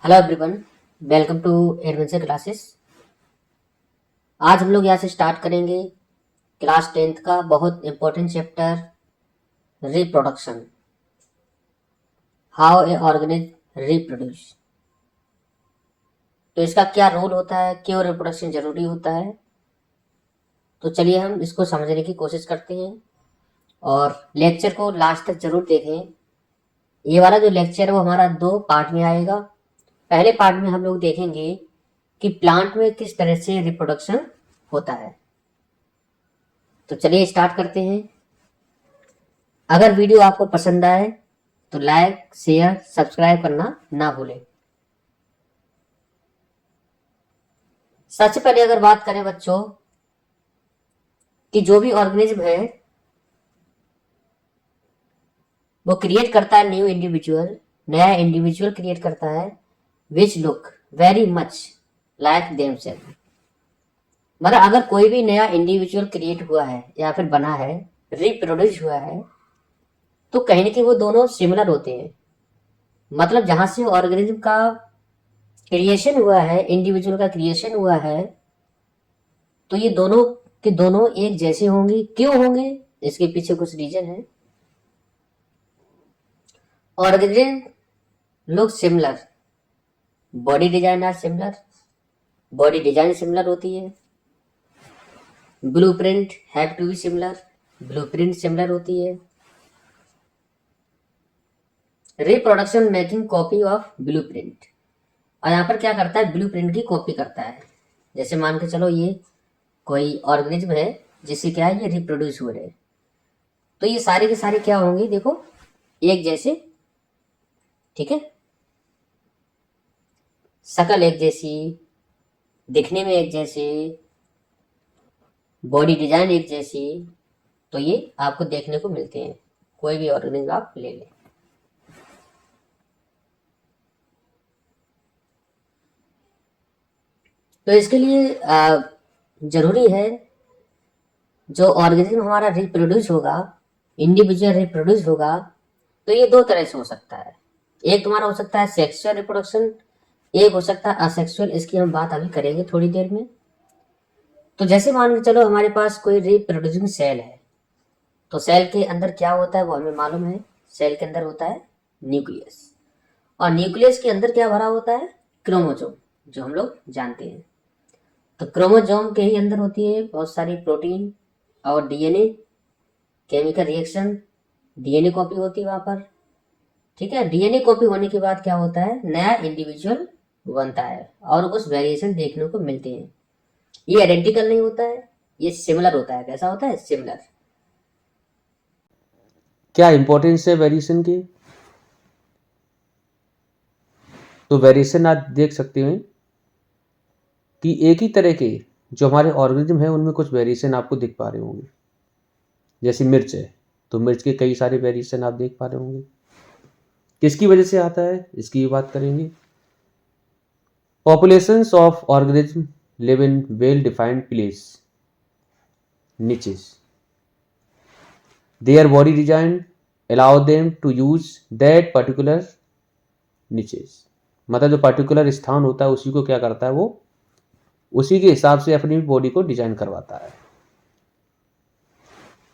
Hello everyone, welcome to adventure classes. आज हम लोग यहाँ से स्टार्ट करेंगे क्लास 10th का बहुत important chapter reproduction. How a organism reproduce. तो इसका क्या रोल होता है, क्यों रिप्रोडक्शन जरूरी होता है। तो चलिए हम इसको समझने की कोशिश करते हैं और लेक्चर को लास्ट तक जरूर देखें। ये वाला जो लेक्चर है वो हमारा 2 पार्ट में आएगा। पहले पार्ट में हम लोग देखेंगे कि प्लांट में किस तरह से रिप्रोडक्शन होता है। तो चलिए स्टार्ट करते हैं। अगर वीडियो आपको पसंद आए तो लाइक, शेयर, सब्सक्राइब करना ना भूलें। सबसे पहले अगर बात करें बच्चों कि जो भी ऑर्गेनिज्म है वो क्रिएट करता है न्यू इंडिविजुअल, नया इंडिविजुअल क्रिएट करता है which look very much like themselves. मतलब अगर कोई भी नया इंडिविजुअल क्रिएट हुआ है या फिर बना है, रिप्रोड्यूस हुआ है, तो कहीं ना कहीं वो दोनों सिमिलर होते हैं। मतलब जहां से ऑर्गेनिज्म का क्रिएशन हुआ है, इंडिविजुअल का क्रिएशन हुआ है, तो ये दोनों के दोनों एक जैसे होंगे। क्यों होंगे, इसके पीछे कुछ रीजन है। Organism look similar, body design are similar, body design similar होती है। Blueprint have to be similar, blueprint similar होती है। Reproduction making copy of blueprint, और यहाँ पर क्या करता है, ब्लूप्रिंट की कॉपी करता है। जैसे मान के चलो ये कोई ऑर्गेनिज्म है जिससे क्या है, ये रिप्रोड्यूस हो रहे हैं, तो ये सारे के सारे क्या होंगे, देखो एक जैसे। ठीक है, शक्ल एक जैसी, दिखने में एक जैसे, बॉडी डिजाइन एक जैसी, तो ये आपको देखने को मिलते हैं कोई भी ऑर्गेनिज्म आप ले लें। तो इसके लिए जरूरी है जो ऑर्गेनिज्म हमारा रिप्रोड्यूस होगा, इंडिविजुअल रिप्रोड्यूस होगा, तो ये 2 तरह से हो सकता है। एक तुम्हारा हो सकता है सेक्सुअल रिप्रोडक्शन, एक हो सकता है असेक्सुअल। इसकी हम बात अभी करेंगे थोड़ी देर में। तो जैसे मान के चलो हमारे पास कोई रिप्रोड्यूसिंग सेल है, तो सेल के अंदर क्या होता है वो हमें मालूम है। सेल के अंदर होता है न्यूक्लियस, और न्यूक्लियस के अंदर क्या भरा होता है, क्रोमोसोम, जो हम लोग जानते हैं। तो क्रोमोसोम के ही अंदर होती है बहुत सारी प्रोटीन और DNA, chemical reaction, DNA copy होती है वहां पर। ठीक है, डीएनए कॉपी होने के बाद क्या होता है, नया इंडिविजुअल बनता है और कुछ वेरिएशन देखने को मिलते हैं। ये आइडेंटिकल नहीं होता है, ये सिमिलर होता है। कैसा होता है, सिमिलर। क्या इंपॉर्टेंस है वेरिएशन की? तो वेरिएशन आप देख सकते हैं कि एक ही तरह के जो हमारे ऑर्गेनिज्म है उनमें कुछ वेरिएशन आपको दिख पा रहे होंगे। जैसे मिर्च है, तो मिर्च के कई सारे वेरिएशन आप देख पा रहे होंगे। किसकी वजह से आता है, इसकी भी बात करेंगे। Populations of organism live in well defined place, niches. Their body design allow them to use that particular niches. मतलब जो पर्टिकुलर स्थान होता है उसी को क्या करता है, वो उसी के हिसाब से अपनी बॉडी को डिजाइन करवाता है।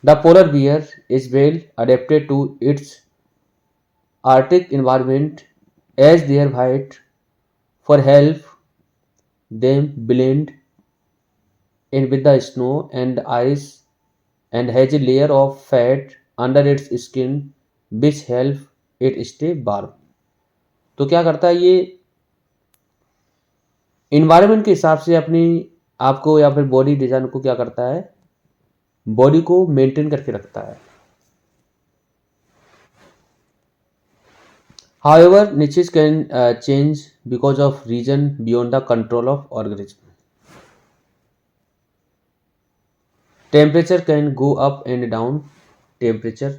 The polar bear is well adapted to its Arctic environment as their height for help them blend in with the snow and ice and has a layer of fat under its skin which help it stay warm. तो क्या करता है ये, environment के हिसाब से अपनी आपको या फिर बॉडी डिजाइन को क्या करता है, बॉडी को मेंटेन करके रखता है। However, niches can change because of region beyond the control of organism. Temperature can go up and down. Temperature,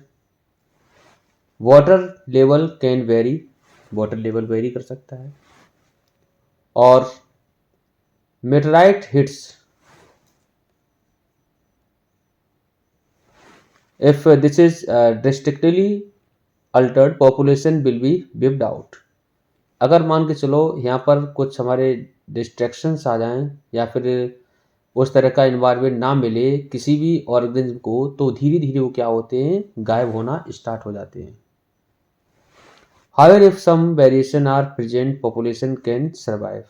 water level can vary. Water level very कर सकता है। और meteorite hits, if this is drastically altered, population will be wiped out. अगर मान के चलो यहाँ पर कुछ हमारे डिस्ट्रैक्शंस आ जाएं या फिर उस तरह का इन्वायरमेंट ना मिले किसी भी ऑर्गेनिज्म को, तो धीरे धीरे वो क्या होते हैं, गायब होना स्टार्ट हो जाते हैं। However, if some variation are present, population can survive.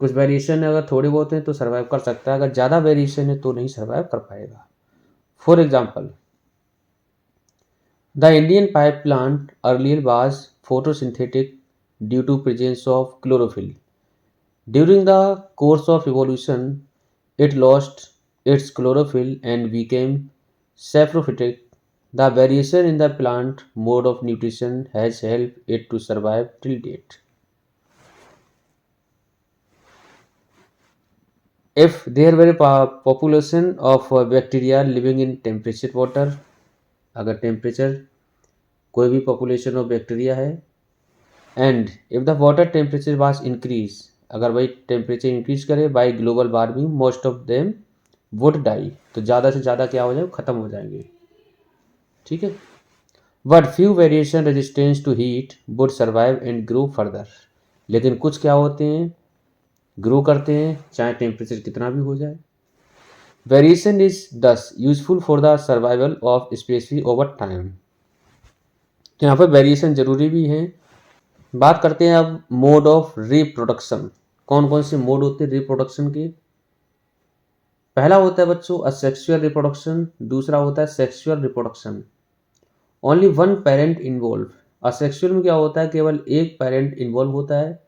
कुछ वेरिएशन अगर थोड़े बहुत हैं तो सर्वाइव कर सकता है, अगर ज़्यादा वेरिएशन है तो नहीं सर्वाइव कर पाएगा। For example, the Indian pipe plant earlier was photosynthetic due to presence of chlorophyll. During the course of evolution, it lost its chlorophyll and became saprophytic. The variation in the plant mode of nutrition has helped it to survive till date. If there were a population of bacteria living in temperature water, अगर temperature कोई भी population of bacteria है, and if the water temperature was increase, अगर भाई temperature increase करे by global warming, most of them would die, तो ज़्यादा से ज़्यादा क्या हो जाए, ख़त्म हो जाएंगे। ठीक है, but few variation resistance to heat would survive and grow further. लेकिन कुछ क्या होते हैं, ग्रो करते हैं चाहे टेम्परेचर कितना भी हो जाए। वेरिएशन इज दस useful for the survival of species over time. तो यहाँ पर वेरिएशन जरूरी भी है। बात करते हैं अब मोड ऑफ रिप्रोडक्शन। कौन कौन से मोड होते हैं रिप्रोडक्शन के? पहला होता है बच्चों असेक्सुअल रिप्रोडक्शन, दूसरा होता है sexual reproduction. Only one parent involve. Asexual में क्या होता है, केवल एक पेरेंट इन्वॉल्व होता है।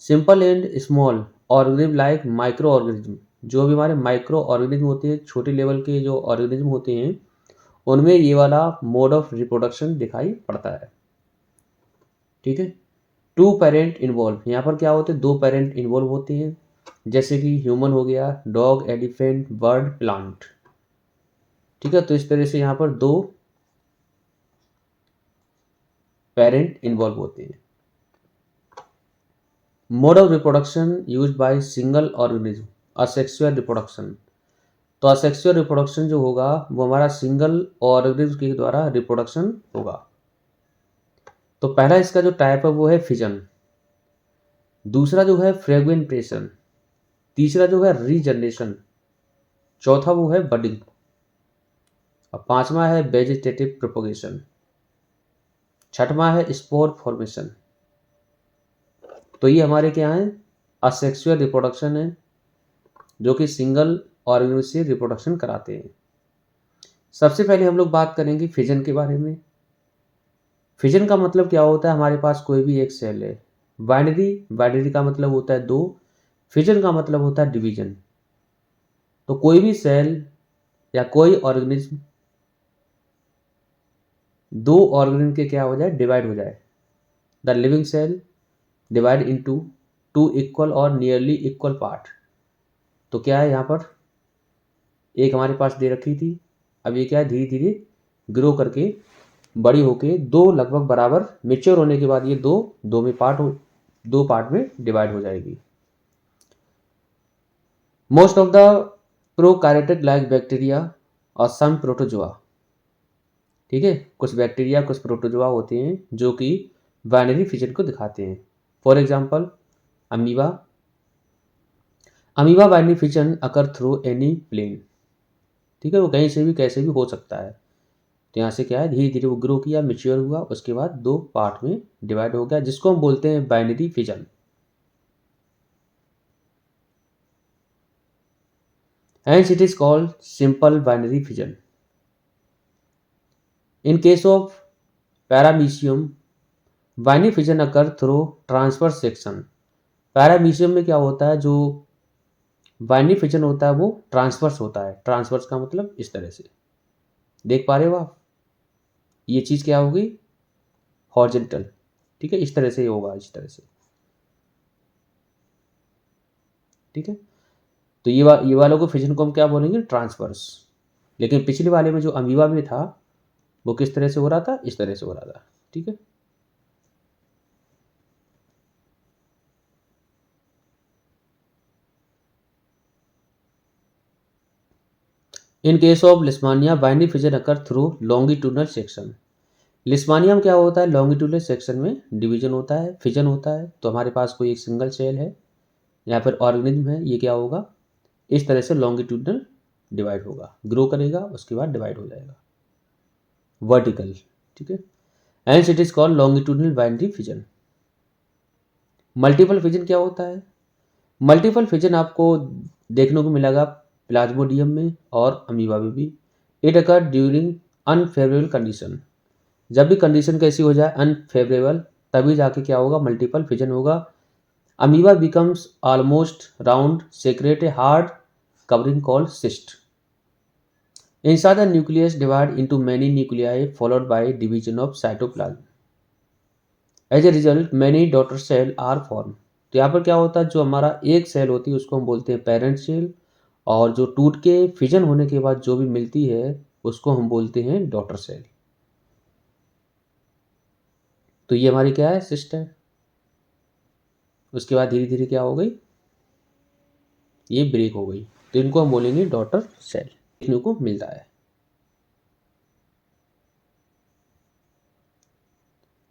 Simple and small organism like micro organism, जो भी हमारे माइक्रो ऑर्गेनिज्म होते हैं, छोटे लेवल के जो ऑर्गेनिज्म होते हैं, उनमें ये वाला मोड ऑफ रिप्रोडक्शन दिखाई पड़ता है। ठीक है, टू पेरेंट इन्वॉल्व, यहाँ पर क्या होते हैं, दो पेरेंट इन्वॉल्व होते हैं, जैसे कि ह्यूमन हो गया, डॉग, एलिफेंट, बर्ड, प्लांट। ठीक है, तो इस तरह से यहाँ पर दो पेरेंट इन्वॉल्व होते हैं। Mode of reproduction used by single organism, asexual reproduction. तो असेक्सुअल रिप्रोडक्शन जो होगा वो हमारा सिंगल ऑर्गेनिज्म के द्वारा रिप्रोडक्शन होगा। तो पहला इसका जो टाइप है वो है फिजन, दूसरा जो है फ्रेगमेंटेशन, तीसरा जो है रीजनरेशन, चौथा वो है बडिंग, और पांचवा है वेजिटेटिव प्रोपगेशन, छठवां है स्पोर फॉर्मेशन। तो ये हमारे क्या है, असेक्सुअल रिप्रोडक्शन है, जो कि सिंगल ऑर्गेनिज्म से रिप्रोडक्शन कराते हैं। सबसे पहले हम लोग बात करेंगे फिजन के बारे में। फिजन का मतलब क्या होता है, हमारे पास कोई भी एक सेल है। बाइनरी, बाइनरी का मतलब होता है दो, फिजन का मतलब होता है डिवीजन। तो कोई भी सेल या कोई ऑर्गेनिज्म दो ऑर्गेनिज्म के क्या हो जाए, डिवाइड हो जाए। The living cell divide into two equal और नियरली इक्वल पार्ट। तो क्या है, यहाँ पर एक हमारे पास दे रखी थी, अब ये क्या है, धीरे धीरे ग्रो करके बड़ी होके दो लगभग बराबर मेच्योर होने के बाद ये दो पार्ट में डिवाइड हो जाएगी। Most of the prokaryotic like bacteria और सम प्रोटोजोआ। ठीक है, कुछ बैक्टीरिया कुछ प्रोटोजोआ होते हैं जो कि बाइनरी फिजन को दिखाते हैं। For example amoeba, amoeba binary fission occur through any plane. ठीक है, वो कहीं से भी कैसे भी हो सकता है। तो यहाँ से क्या है, धीरे धीरे वो ग्रो किया, मेच्योर हुआ, उसके बाद दो पार्ट में डिवाइड हो गया, जिसको हम बोलते हैं binary fission. Hence it is called simple binary fission. In case of paramecium, binary fission occur through transverse section. Paramecium में क्या होता है, जो बाइनरी फिजन होता है वो ट्रांसवर्स होता है। ट्रांसवर्स का मतलब इस तरह से देख पा रहे हो आप, ये चीज़ क्या होगी, हॉरिजॉन्टल। ठीक है, इस तरह से होगा, इस तरह से। ठीक है, तो ये वालों को फिजन को हम क्या बोलेंगे, ट्रांसवर्स। लेकिन पिछले वाले में जो अमीबा में था वो किस तरह से हो रहा था, इस तरह से हो रहा था। ठीक है, in case of leishmania binary fission occur through longitudinal section. Leishmanium क्या होता है, लॉन्गिट्यूडनल सेक्शन में डिवीजन होता है, फिजन होता है। तो हमारे पास कोई एक सिंगल सेल है या फिर ऑर्गेनिज्म है, ये क्या होगा, इस तरह से लॉन्गिट्यूडनल डिवाइड होगा, ग्रो करेगा, उसके बाद डिवाइड हो जाएगा वर्टिकल, ठीक है। And it is called longitudinal binary fission. Multiple fission क्या होता है, मल्टीपल फिजन आपको देखने को मिलेगा प्लाज्मोडियम में और अमीबा में भी। It occur during unfavourable condition, जब भी कंडीशन कैसी हो जाए अनफेवरेबल, तभी जाके क्या होगा, मल्टीपल फिजन होगा। Amoeba becomes almost round, secrete a hard covering called cyst. Inside the nucleus divide into many nuclei followed by division of cytoplasm. As a result, many daughter cell are formed. तो यहाँ पर क्या होता है, जो हमारा एक सेल होती है उसको हम बोलते हैं पेरेंट सेल, और जो टूट के फिजन होने के बाद जो भी मिलती है उसको हम बोलते हैं डॉटर सेल। तो ये हमारी क्या है, सिस्ट है। उसके बाद धीरे धीरे क्या हो गई, ये ब्रेक हो गई, तो इनको हम बोलेंगे डॉटर सेल, देखने को मिलता है।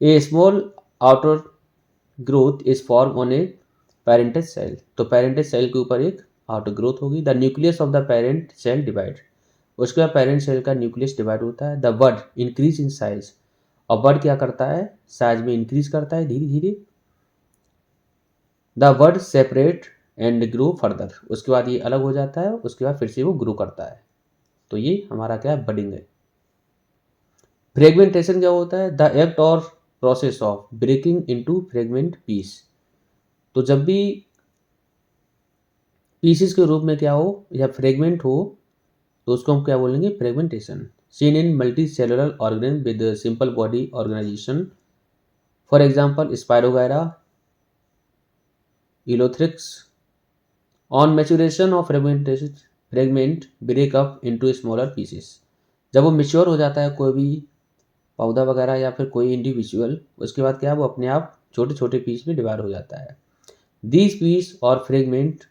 A small outer growth is form on a parental cell, तो पेरेंटल सेल के ऊपर एक आउटर ग्रोथ होगी। The nucleus of the parent cell divide, उसके बाद पेरेंट सेल का न्यूक्लियस डिवाइड होता है। The bud increase in size, और बड क्या करता है, साइज में इंक्रीज करता है धीरे धीरे। The bud separate and grow further, उसके बाद ये अलग हो जाता है, उसके बाद फिर से वो ग्रो करता है। तो ये हमारा क्या है, बडिंग है। फ्रेगमेंटेशन क्या होता है, the act or process of breaking into fragment piece. तो जब भी पीसेस के रूप में क्या हो या फ्रेगमेंट हो, तो उसको हम क्या बोलेंगे, fragmentation. Seen in multi cellular organism with simple body organisation, for example spirogyra, ulothrix. On maturation of fragment break up into smaller pieces, जब वो मेच्योर हो जाता है कोई भी पौधा वगैरह या फिर कोई इंडिविजुअल, उसके बाद क्या, वो अपने आप छोटे छोटे पीस में डिवाइड हो जाता है। दीज पीस और fragment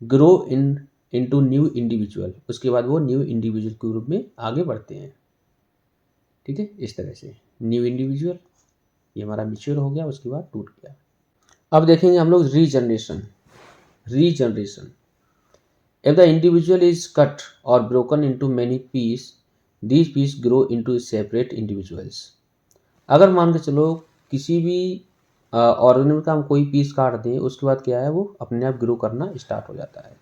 grow into new individual, उसके बाद वो न्यू इंडिविजुअल के रूप में आगे बढ़ते हैं, ठीक है। इस तरह से न्यू इंडिविजुअल, ये हमारा मेच्योर हो गया, उसके बाद टूट गया। अब देखेंगे हम लोग regeneration. Regeneration, if the individual is cut or broken into many pieces, these pieces grow into separate individuals। अगर मान के चलो किसी भी ऑर्गेनिज्म का हम कोई पीस काट दें, उसके बाद क्या है, वो अपने आप ग्रो करना स्टार्ट हो जाता है।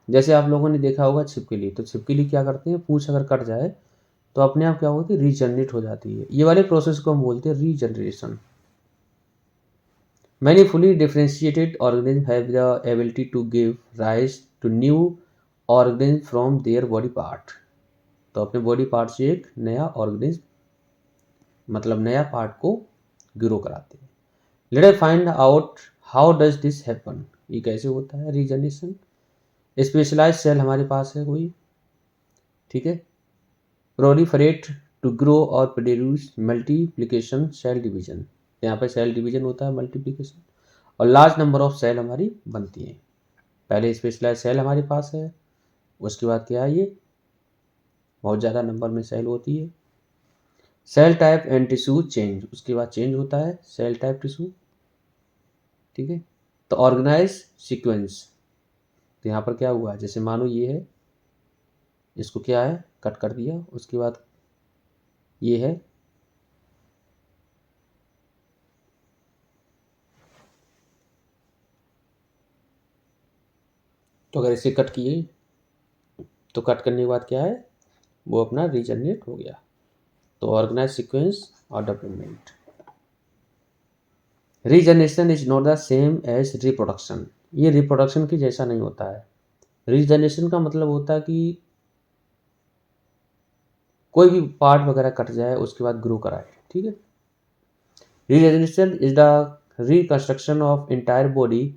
जैसे आप लोगों ने देखा होगा छिपकली, तो छिपकली क्या करते हैं, पूंछ अगर कट जाए तो अपने आप क्या होती है, रीजनरेट हो जाती है। ये वाले प्रोसेस को हम बोलते हैं regeneration. Many fully differentiated organisms have the ability to give rise to new organisms from their body part। तो अपने बॉडी पार्ट से एक नया ऑर्गेनिज्म, मतलब नया पार्ट को ग्रो कराते हैं। Let us find out how does this happen, ये कैसे होता है रीजनरेशन। स्पेशलाइज सेल हमारे पास है कोई, ठीक है, प्रोलिफरेट टू ग्रो और प्रोड्यूस मल्टीप्लिकेशन सेल डिवीजन, यहाँ पर सेल डिवीजन होता है, मल्टीप्लिकेशन, और लार्ज नंबर ऑफ सेल हमारी बनती हैं। पहले स्पेशलाइज सेल हमारे पास है, उसके बाद क्या है, ये बहुत ज़्यादा नंबर में सेल होती है। Cell type and tissue change, उसके बाद चेंज होता है सेल टाइप टिश्यू, ठीक है। तो ऑर्गेनाइज सीक्वेंस, तो यहाँ पर क्या हुआ, जैसे मानो ये है, इसको क्या है, कट कर दिया, उसके बाद ये है, तो अगर इसे कट किए तो कट करने के बाद क्या है, वो अपना रीजनरेट हो गया। तो ऑर्गेनाइज सीक्वेंस और development. Regeneration is not the same as reproduction, ये रिप्रोडक्शन की जैसा नहीं होता है। रीजनरेशन का मतलब होता है कि कोई भी पार्ट वगैरह कट जाए, उसके बाद ग्रो कराए, ठीक है। Regeneration is the reconstruction of entire body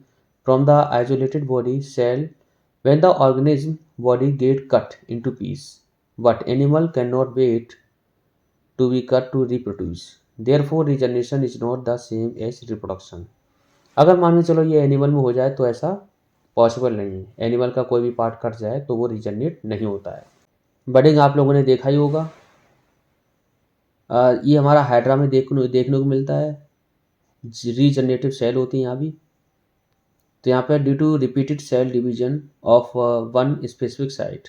from the isolated body cell when the organism body get cut into piece, but animal cannot wait to be cut to reproduce, therefore regeneration is not the same as reproduction। अगर मान के चलो ये animal में हो जाए तो ऐसा पॉसिबल नहीं है, एनिमल का कोई भी पार्ट कट जाए तो वो रिजनरेट नहीं होता है। बडिंग आप लोगों ने देखा ही होगा, ये हमारा हाइड्रा में देखने को मिलता है। रीजनरेटिव सेल होती है यहाँ भी। तो यहाँ पर due to repeated cell division of one specific site,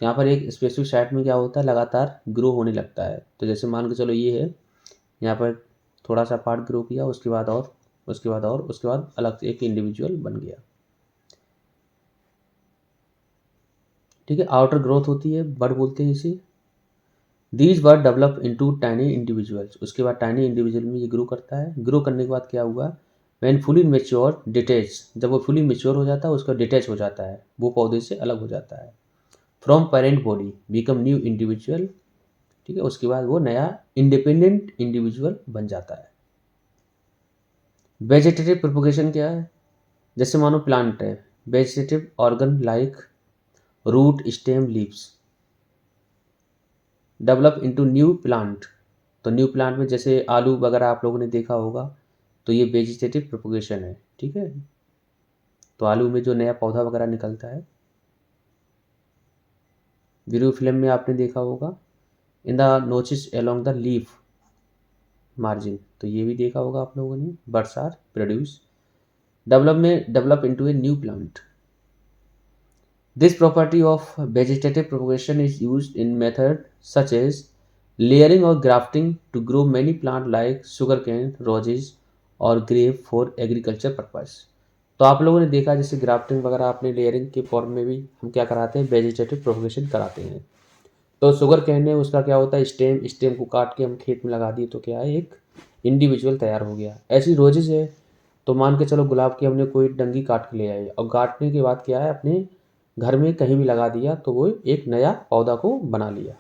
तो यहाँ पर एक स्पेसिफिक साइट में क्या होता है, लगातार ग्रो होने लगता है। तो जैसे मान के चलो ये है, यहाँ पर थोड़ा सा पार्ट ग्रो किया, उसके बाद और उसके बाद और उसके बाद अलग से एक इंडिविजुअल बन गया। ठीक है, आउटर ग्रोथ होती है, बड बोलते हैं इसे। These bird develop into tiny individuals, उसके बाद टाइनी इंडिविजुअल में ये ग्रो करता है। ग्रो करने के बाद क्या हुआ, व्हेन फुली मेच्योर डिटेच, जब वो फुली मेच्योर हो जाता है उसका डिटेच हो जाता है, वो पौधे से अलग हो जाता है। From parent body become new individual, ठीक है, उसके बाद वो नया इंडिपेंडेंट इंडिविजुअल बन जाता है। वेजिटेटिव प्रोपोगेशन क्या है, जैसे मानो प्लांट है, vegetative organ like root stem leaves develop into new plant. तो न्यू प्लांट में जैसे आलू वगैरह आप लोगों ने देखा होगा, तो ये वेजिटेटिव प्रोपोगेशन है। ठीक है, तो आलू में जो नया पौधा वगैरह निकलता है। वीडियो फिल्म में आपने देखा होगा in the notches along the leaf margin, तो ये भी देखा होगा आप लोगों ने। Buds are produce develop into a new plant. This property of vegetative propagation is used in methods such as layering or grafting to grow many plants like sugarcane, roses और grape for agriculture purpose। तो आप लोगों ने देखा जैसे grafting वगैरह आपने layering के फॉर्म में भी हम क्या कराते हैं, वेजिटेटिव प्रोपगेशन कराते हैं। तो शुगर केन है, उसका क्या होता है, स्टेम को काट के हम खेत में लगा दिए तो क्या है, एक इंडिविजुअल तैयार हो गया। ऐसी रोजेज है, तो मान के चलो गुलाब की हमने कोई डंगी काट के ले आए और काटने के बाद क्या है, अपने घर में कहीं भी लगा दिया तो वो एक नया पौधा को बना लिया।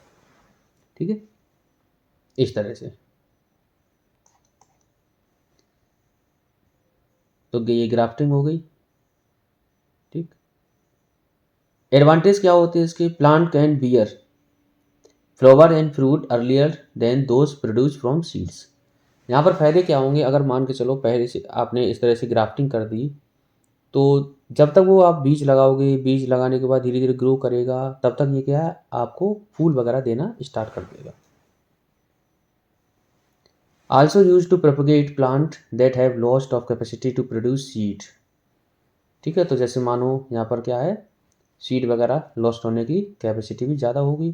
ठीक है, इस तरह से। तो ये ग्राफ्टिंग हो गई। ठीक, एडवांटेज क्या होते हैं इसके, plant can bear flower and fruit earlier than those produce from seeds. यहाँ पर फायदे क्या होंगे, अगर मान के चलो पहले से आपने इस तरह से ग्राफ्टिंग कर दी, तो जब तक वो आप बीज लगाओगे, बीज लगाने के बाद धीरे धीरे ग्रो करेगा, तब तक ये क्या है, आपको फूल वगैरह देना स्टार्ट कर देगा। Also used to propagate plant that have lost of capacity to produce seed। ठीक है, तो जैसे मानो यहाँ पर क्या है, सीड वगैरह लॉस्ट होने की कैपेसिटी भी ज़्यादा होगी।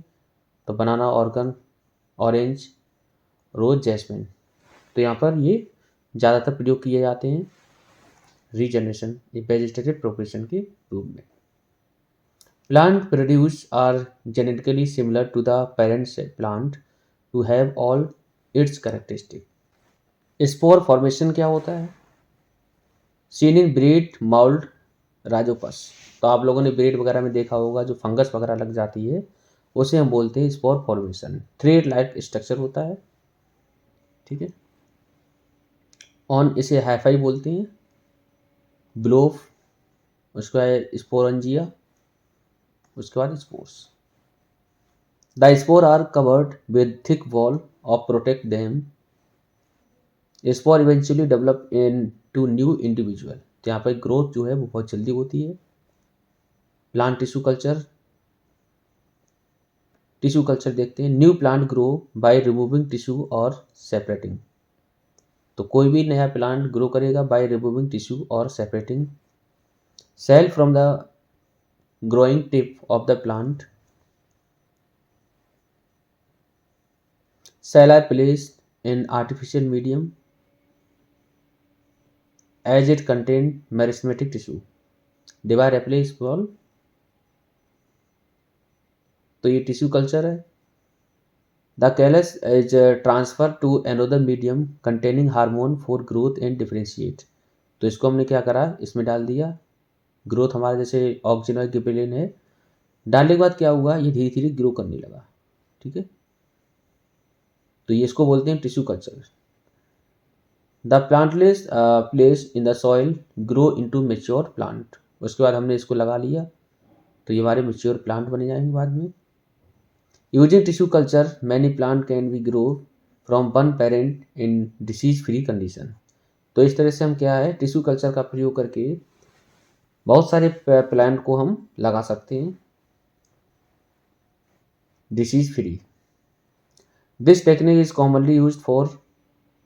तो बनाना, ऑर्गन, ऑरेंज, रोज, जैस्मिन, तो यहाँ पर ये ज़्यादातर प्रयोग किए जाते हैं रीजनरेशन वेजिटेटिव प्रोपगेशन के रूप में। Plant produce are genetically similar to the parents plant to have all its characteristic. Spore formation क्या होता है, seen in bread mould Rhizopus. तो आप लोगों ने ब्रीड वगैरह में देखा होगा, जो फंगस वगैरह लग जाती है उसे हम बोलते हैं spore formation. Thread like structure होता है। ठीक है, ऑन इसे हाइफाई बोलते हैं, ब्लोफ, उसके बाद स्पोरंजिया, उसके बाद spores. The spore are covered with thick wall of protect them. Spore eventually develop into new individual, तो यहाँ पर ग्रोथ जो है वो बहुत जल्दी होती है। प्लांट टिश्यू कल्चर देखते हैं। New plant grow by removing tissue और सेपरेटिंग। तो कोई भी नया प्लांट ग्रो करेगा बाय रिमूविंग टिश्यू और separating cell from the growing tip of the plant. Cell are placed in artificial medium as it contained meristematic tissue divide a place ball. तो ये tissue culture है। The callus is transfer to another medium containing hormone for growth and differentiate. तो इसको हमने क्या करा, इसमें डाल दिया। ग्रोथ हमारा जैसे ऑक्सीजन और गिबरेलिन है, डालने के बाद क्या हुआ, ये धीरे धीरे ग्रो करने लगा। ठीक है, तो ये इसको बोलते हैं tissue culture. The plantlets placed in the soil grow into mature plant. उसके बाद हमने इसको लगा लिया तो ये हमारे मेच्योर प्लांट बन जाएंगे बाद में। Using tissue culture many plant can be grow from one parent in disease free condition. तो इस तरह से हम क्या है, टिश्यू कल्चर का प्रयोग करके बहुत सारे प्लांट को हम लगा सकते हैं disease free. This technique is commonly use for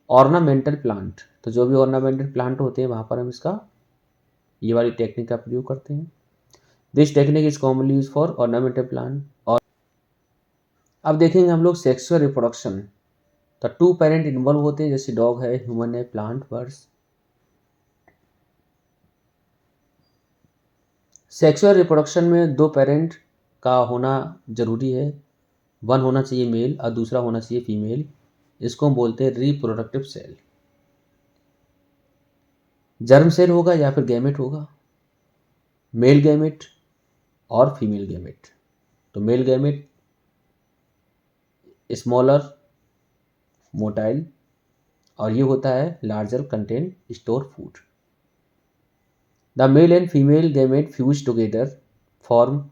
ornamental plant. तो जो भी ऑर्नामेंटल प्लांट होते हैं वहाँ पर हम इसका ये वाली टेक्निक का प्रयोग करते हैं। This technique is commonly use for ornamental plant. और अब देखेंगे हम लोग सेक्सुअल रिप्रोडक्शन। तो टू पेरेंट इन्वॉल्व होते हैं, जैसे डॉग है, ह्यूमन है, प्लांट, बर्ड्स। सेक्सुअल रिप्रोडक्शन में दो पेरेंट का होना जरूरी है। वन होना चाहिए मेल और दूसरा होना चाहिए फीमेल। इसको हम बोलते हैं रिप्रोडक्टिव सेल। जर्म सेल होगा या फिर गैमेट होगा, मेल गैमेट और फीमेल गैमेट। तो मेल गैमेट स्मॉलर, मोटाइल, और ये होता है larger, contain store food. The male and female gamete fuse together form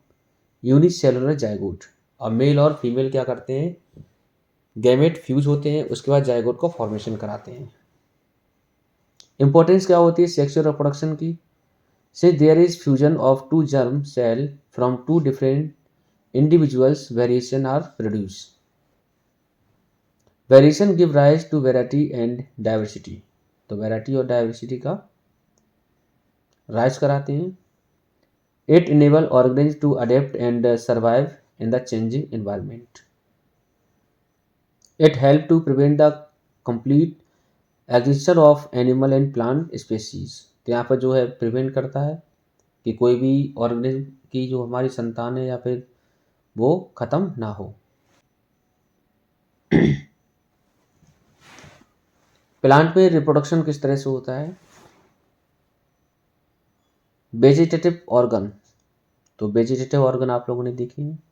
unicellular zygote. अब मेल और फीमेल क्या करते हैं, गैमेट फ्यूज होते हैं, उसके बाद जाइगोट को फॉर्मेशन कराते हैं। इंपॉर्टेंस क्या होती है सेक्सुअल रिप्रोडक्शन की? से there is fusion of two germ cell from two different individuals, variation are produce. Variation give rise to variety and diversity. तो वेराइटी और डाइवर्सिटी का राइज कराते हैं। It enable organism to adapt and survive in the changing environment. It help to prevent the complete existence of animal and plant species. तो यहाँ पर जो है प्रिवेंट करता है कि कोई भी ऑर्गेनिज्म की जो हमारी संतान है या फिर वो खत्म ना हो। प्लांट में रिप्रोडक्शन किस तरह से होता है? Vegetative organ. तो वेजिटेटिव ऑर्गन आप लोगों ने देखे हैं।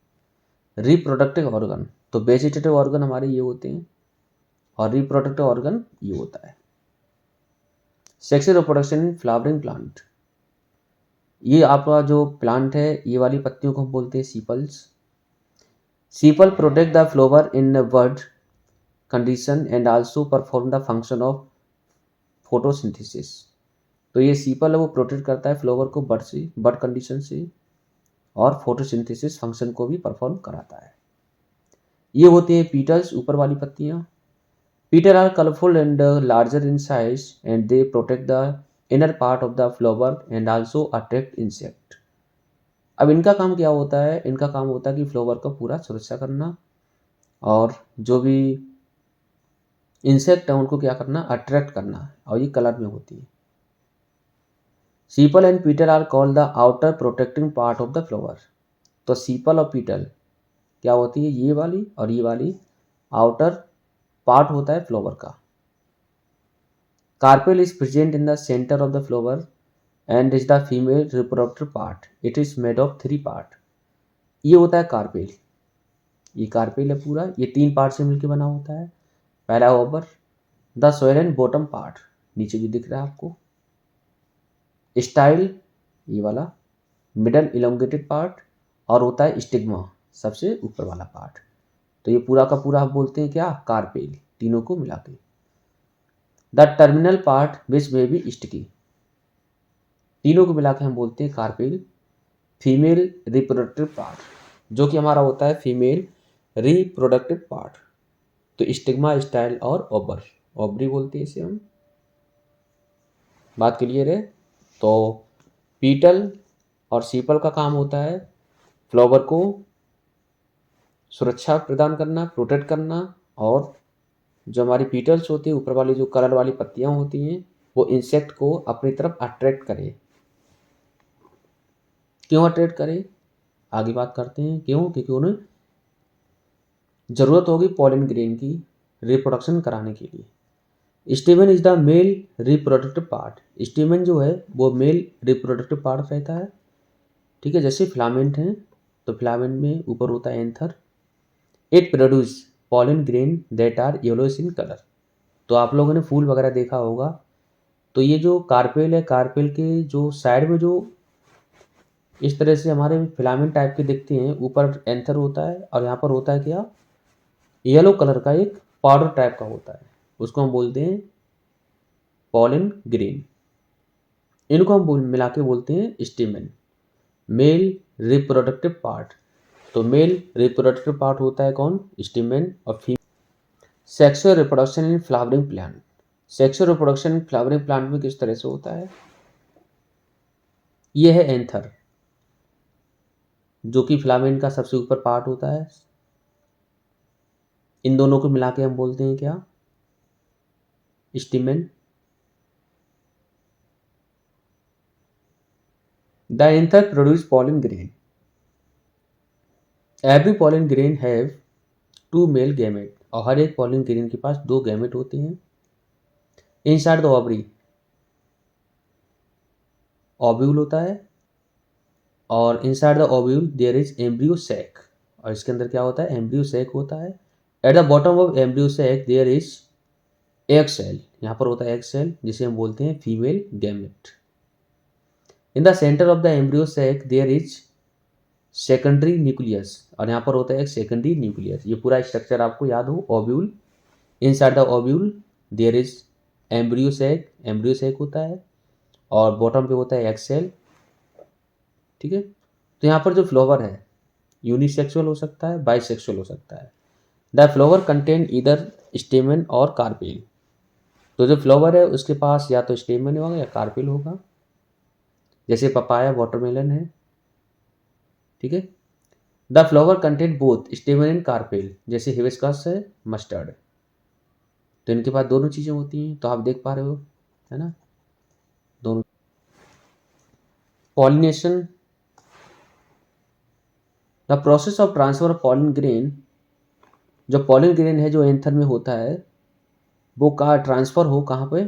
रिप्रोडक्टिव ऑर्गन, तो वेजिटेटिव ऑर्गन हमारे ये होते हैं और रिप्रोडक्टिव ऑर्गन ये होता है। Sexual reproduction in flowering plant. ये आपका जो प्लांट है, ये वाली पत्तियों को हम बोलते हैं sepals. Sepal protect the flower in bud condition and also perform the function of photosynthesis. तो ये सीपल है वो प्रोटेक्ट करता है फ्लावर को बर्ड से, बर्ड कंडीशन से, और फोटोसिंथेसिस फंक्शन को भी परफॉर्म कराता है। ये होते हैं पीटल्स, ऊपर वाली पत्तियां। Petal are colorful and larger in size, and they protect the inner part of the flower and also attract insect. अब इनका काम क्या होता है? इनका काम होता है कि फ्लावर का पूरा सुरक्षा करना और जो भी इंसेक्ट है उनको क्या करना, अट्रैक्ट करना, और ये कलर में होती है। Sepal and petal are called the outer protecting part of the flower. तो सीपल और पीटल क्या होती है, ये वाली और ये वाली आउटर पार्ट होता है फ्लावर का। Carpel is present in the center of the flower and is the female reproductive part. It is made of three part. ये होता है कार्पेल। ये कार्पेल है पूरा, ये तीन पार्ट से मिलकर बना होता है। पहला over, the soil and bottom part, नीचे जो दिख रहा है आपको। स्टाइल ये वाला, मिडल इलोंगेटेड पार्ट, और होता है स्टिग्मा, सबसे ऊपर वाला पार्ट। तो ये पूरा का पूरा आप बोलते हैं क्या, कार्पेल, तीनों को मिला के। द टर्मिनल पार्ट विच में भी स्टिकी, तीनों को मिला के हम बोलते हैं कार्पेल। फीमेल रिप्रोडक्टिव पार्ट, जो कि हमारा होता है फीमेल रिप्रोडक्टिव पार्ट। तो स्टिग्मा, स्टाइल और ओबर, ओबरी बोलते हैं इसे हम। बात क्लियर है? तो पीटल और सीपल का काम होता है फ्लावर को सुरक्षा प्रदान करना, प्रोटेक्ट करना, और जो हमारी पीटल्स होती है, ऊपर वाली जो कलर वाली पत्तियां होती हैं, वो इंसेक्ट को अपनी तरफ अट्रैक्ट करे। क्यों अट्रैक्ट करे, आगे बात करते हैं क्यों। क्योंकि उन्हें जरूरत होगी पॉलन ग्रेन की रिप्रोडक्शन कराने के लिए। स्टेमन is the male reproductive part. स्टेमन जो है वो मेल रिप्रोडक्टिव पार्ट रहता है, ठीक है। जैसे फिलामेंट है, तो फिलामेंट में ऊपर होता है anther. It produce pollen grain that are yellowish in colour. तो आप लोगों ने फूल वगैरह देखा होगा, तो ये जो कार्पेल है, कार्पेल के जो साइड में जो इस तरह से हमारे फिलामेंट टाइप के दिखते हैं, ऊपर एंथर होता है और यहाँ पर होता है क्या, येलो कलर का एक पाउडर टाइप का होता है, उसको हम बोलते हैं पॉलन ग्रेन। इनको हम मिला के बोलते हैं स्टेमन, मेल रिप्रोडक्टिव पार्ट। तो मेल रिप्रोडक्टिव पार्ट होता है कौन, स्टेमन, और female sexual reproduction in flowering plant. Sexual reproduction in flowering plant में किस तरह से होता है? ये है एंथर, जो कि फ्लामेन का सबसे ऊपर पार्ट होता है। इन दोनों को मिला के हम बोलते हैं क्या? Stamen. The anther produce pollen grain. Every pollen grain have 2 male gamete, और हर एक पॉलन ग्रेन के पास 2 गैमेट होते हैं। इनसाइड द ओवरी ओव्यूल होता है, और inside the ovule there is embryo sac, और इसके अंदर क्या होता है? एम्ब्रियो सैक होता है। At the bottom of embryo sac there is egg cell, यहाँ पर होता है एग सेल, जिसे हम बोलते हैं female gamete. In the centre of the embryo sac there is secondary nucleus, और यहाँ पर होता है एक सेकेंडरी न्यूक्लियस। ये पूरा स्ट्रक्चर आपको याद हो। Ovule, inside the ovule there is embryo sac होता है, और बॉटम पे होता है एग सेल। ठीक है, तो यहाँ पर जो फ्लावर है यूनिसेक्सुअल हो सकता है, बाइसेक्सुअल हो सकता है। द फ्लावर कंटेन ईदर स्टेमन और कार्पेल। तो जो फ्लावर है उसके पास या तो स्टेमन होगा या कार्पेल होगा, जैसे पपाया, वाटरमेलन है। ठीक है, the flower contain both स्टेमन and carpel, जैसे हिबिस्कस है, मस्टर्ड। तो इनके पास दोनों चीज़ें होती हैं, तो आप देख पा रहे हो, है ना, दोनों। Pollination, the process of transfer of pollen grain. जो पॉलिन ग्रेन है जो एंथर में होता है, वो कहाँ ट्रांसफर हो, कहाँ पे?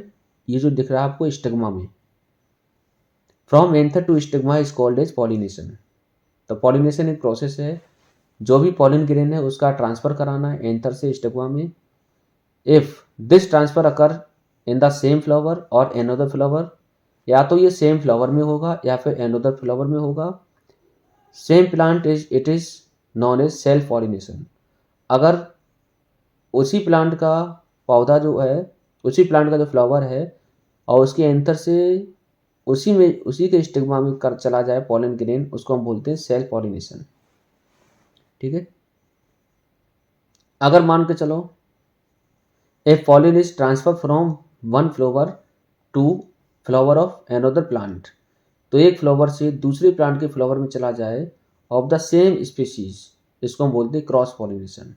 ये जो दिख रहा है आपको स्टिग्मा में। From anther to stigma is called as pollination. तो पॉलिनेशन एक प्रोसेस है, जो भी पॉलिन ग्रेन है उसका ट्रांसफर कराना है एंथर से स्टिग्मा में। If this transfer occur in the same flower और एनोदर फ्लावर, या तो ये सेम फ्लावर में होगा या फिर एनोदर फ्लावर में होगा। Same plant it is known as self pollination. अगर उसी प्लांट का पौधा जो है, उसी प्लांट का जो फ्लावर है, और उसके एंथर से उसी के स्टिग्मा में कर चला जाए पॉलन ग्रेन, उसको हम बोलते हैं सेल्फ पॉलिनेशन। ठीक है, अगर मान के चलो a pollen is transfer from one flower to flower of another plant, तो एक फ्लावर से दूसरे प्लांट के फ्लावर में चला जाए ऑफ द सेम स्पीसीज, इसको हम बोलते हैं क्रॉस पॉलिनेशन।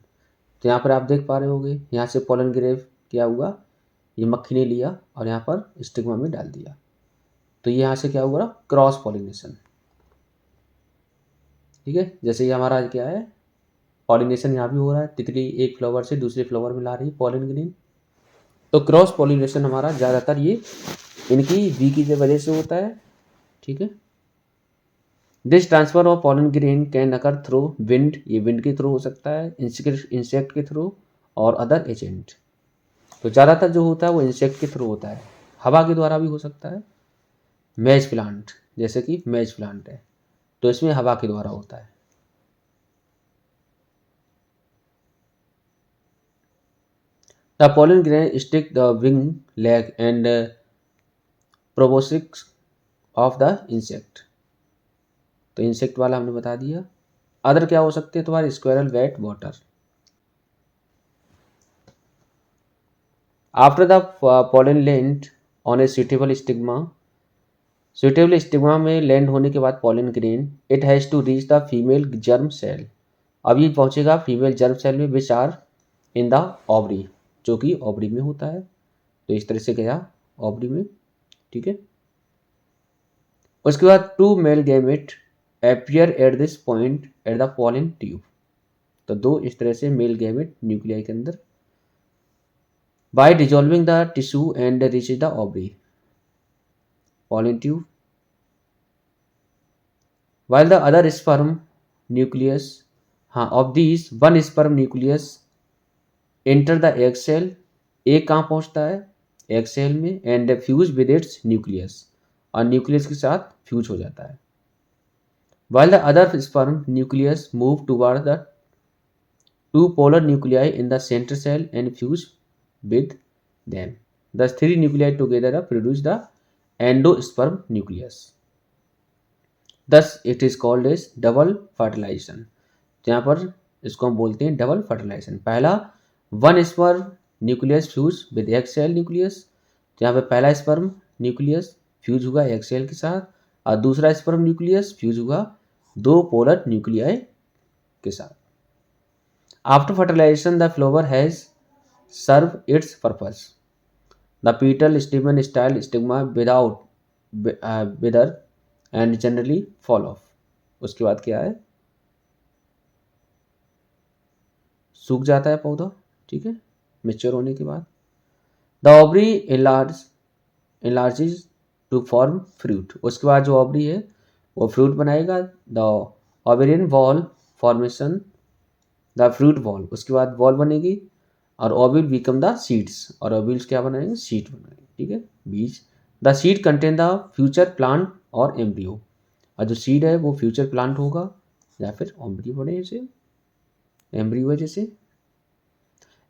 तो यहाँ पर आप देख पा रहे होंगे, यहाँ से पॉलन ग्रेन क्या हुआ, ये मक्खी ने लिया और यहाँ पर स्टिग्मा में डाल दिया, तो ये यहाँ से क्या हुआ? Cross pollination. ठीक है, जैसे ये हमारा क्या है, पॉलिनेशन यहाँ भी हो रहा है, तितली एक फ्लावर से दूसरे फ्लावर में ला रही है पॉलन ग्रेन। तो क्रॉस पॉलिनेशन हमारा ज़्यादातर ये इनकी बी की वजह से होता है। ठीक है, this transfer of pollen grain can occur through wind, ये विंड के थ्रू हो सकता है, इंसेक्ट के थ्रू और अदर एजेंट। तो ज़्यादातर जो होता है वो इंसेक्ट के थ्रू होता है, हवा के द्वारा भी हो सकता है। मेज प्लांट, जैसे कि मेज प्लांट है, तो इसमें हवा के द्वारा होता है। The pollen grain stick the wing, leg and proboscis of the insect. तो इंसेक्ट वाला हमने बता दिया। अदर क्या हो सकते हैं तुम्हारे? Squirrel, bat, water. After the pollen land on a suitable stigma में लैंड होने के बाद pollen grain, it has to reach the female germ cell. अब ये पहुंचेगा फीमेल जर्म सेल में, which are in the ovary, जो कि ओवरी में होता है। तो इस तरह से गया ओवरी में। ठीक है, उसके बाद 2 male gamete appear at this point at the pollen tube. तो 2 इस तरह से मेल गैमेट न्यूक्लियाई के अंदर by dissolving the tissue and reach the ovary, pollen tube, while the other sperm nucleus, हाँ, of these one sperm nucleus enter the egg cell, एक कहाँ पहुँचता है? एग सेल में, and fuse with its nucleus, और nucleus के साथ fuse हो जाता है। while the other sperm nucleus move toward the 2 polar nuclei in the center cell and fuse with them, thus 3 nuclei together produce the endosperm nucleus, thus it is called as double fertilisation. तो यहाँ पर इसको हम बोलते हैं double fertilisation. पहला one sperm nucleus fuse with egg cell nucleus. तो यहाँ पे पहला स्पर्म न्यूक्लियस फ्यूज हुआ एग सेल के साथ और दूसरा स्पर्म न्यूक्लियस फ्यूज हुआ दो पोलर न्यूक्लियाई के साथ। After fertilization the flower has serve its purpose. The petal stamen style stigma without wither and generally fall off. उसके बाद क्या है, सूख जाता है पौधा, ठीक है, मेच्योर होने के बाद। The ovary enlarges to form fruit. उसके बाद जो ओवरी है वो फ्रूट बनाएगा। The ovarian wall formation, the fruit wall, उसके बाद वॉल बनेगी और ओविल बिकम द सीड्स, और ओविल्स क्या बनाएंगे, सीड बनाएंगे, ठीक है, बीज। The seed contain the future plant और एम्ब्रियो, और जो सीड है वो फ्यूचर प्लांट होगा या फिर एम्ब्रियो बने जैसे एम्ब्रियो है जैसे।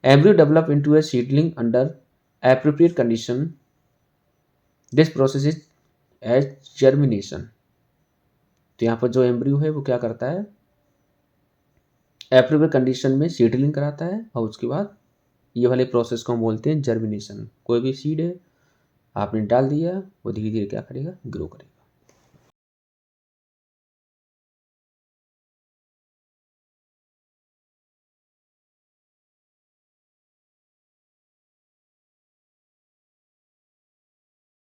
Embryo develop into a seedling under appropriate condition. This process is as germination. तो यहाँ पर जो एम्ब्रियो है वो क्या करता है, एप्रोप्रिएट कंडीशन में सीडलिंग कराता है और उसके बाद ये वाले प्रोसेस को हम बोलते हैं जर्मिनेशन। कोई भी सीड है आपने डाल दिया वो धीरे धीरे क्या करेगा, ग्रो करेगा।